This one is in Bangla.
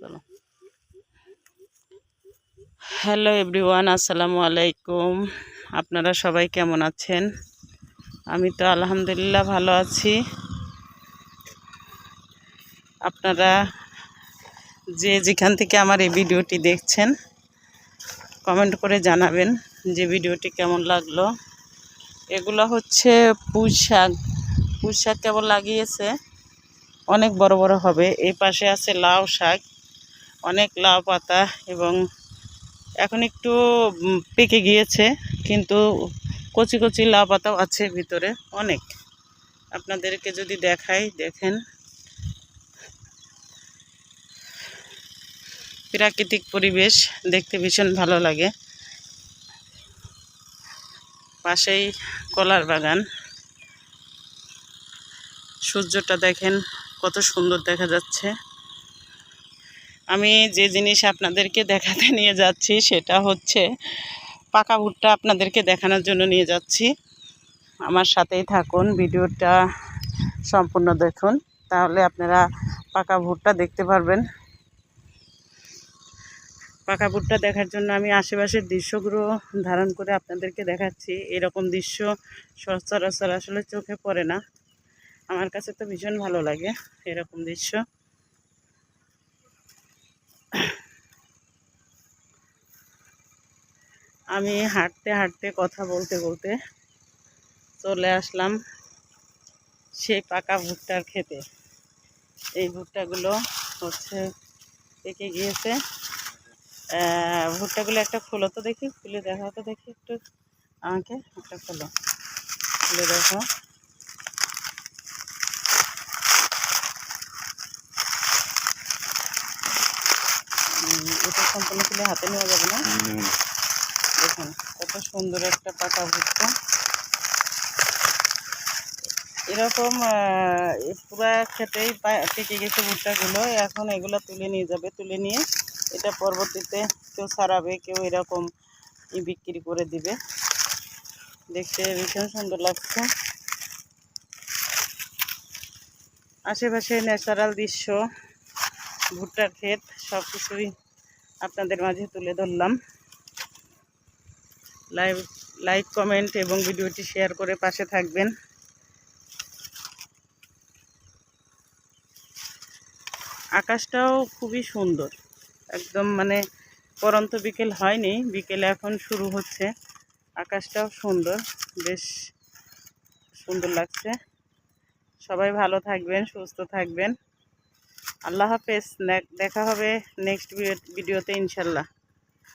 চলো। হ্যালো এভরিওয়ান, আসসালামু আলাইকুম। আপনারা সবাই কেমন আছেন? আমি তো আলহামদুলিল্লাহ ভালো আছি। আপনারা যেখান থেকে আমার এই ভিডিওটি দেখছেন কমেন্ট করে জানাবেন যে ভিডিওটি কেমন লাগলো। এগুলো হচ্ছে পুঁই শাক কেবল লাগিয়েছে, অনেক বড় বড় হবে। এই পাশে আছে লাউ শাক, অনেক লাউ পাতা, এবং এখন একটু পেকে গিয়েছে, কিন্তু কচি কচি লাউ পাতাও আছে ভিতরে অনেক। আপনাদেরকে যদি দেখাই, দেখেন প্রাকৃতিক পরিবেশ দেখতে ভীষণ ভালো লাগে। পাশেই কলার বাগান। সূর্যটা দেখেন কত সুন্দর দেখা যাচ্ছে। আমি যে জিনিস আপনাদেরকে দেখাতে নিয়ে যাচ্ছি সেটা হচ্ছে পাকা ভুট্টা। আপনাদেরকে দেখানোর জন্য নিয়ে যাচ্ছি। আমার সাথেই থাকুন, ভিডিওটা সম্পূর্ণ দেখুন, তাহলে আপনারা পাকা ভুট্টা দেখতে পারবেন। পাকা ভুট্টা দেখার জন্য আমি আশেপাশের দৃশ্যগুলো ধারণ করে আপনাদেরকে দেখাচ্ছি। এরকম দৃশ্য সচরাচর আসলে চোখে পড়ে না। আমার কাছে তো ভীষণ ভালো লাগে এরকম দৃশ্য। আমি হাঁটতে হাঁটতে কথা বলতে বলতে চলে আসলাম সেই পাকা ভুট্টার খেতে। এই ভুট্টাগুলো হচ্ছে পেকে গিয়েছে। ভুট্টাগুলো একটা খোলো তো দেখি, খুলে দেখো তো দেখি একটু আমাকে, একটা খোলো, খুলে দেখো। এটা সম্পূর্ণ খুলে হাতে নেওয়া যাবে না। দেখুন কত সুন্দর একটা পাকা ভুট্টা। এরকম পুরা খেতেই পেকে গেছে ভুট্টাগুলো। এখন এগুলো তুলে নিয়ে যাবে, তুলে নিয়ে এটা পরবর্তীতে কেউ ছাড়াবে, কেউ এরকম বিক্রি করে দিবে। দেখতে ভীষণ সুন্দর লাগছে। আশেপাশে ন্যাচারাল দৃশ্য, ভুট্টার ক্ষেত, সব কিছুই আপনাদের মাঝে তুলে ধরলাম। লাইক কমেন্ট এবং ভিডিওটি শেয়ার করে পাশে থাকবেন। আকাশটাও খুবই সুন্দর, একদম মানে পরন্ত বিকেল হয়নি, বিকেলে এখন শুরু হচ্ছে। আকাশটাও সুন্দর, বেশ সুন্দর লাগছে। সবাই ভালো থাকবেন, সুস্থ থাকবেন। আল্লাহ হাফেজ। দেখা হবে নেক্সট ভিডিওতে ইনশাল্লাহ।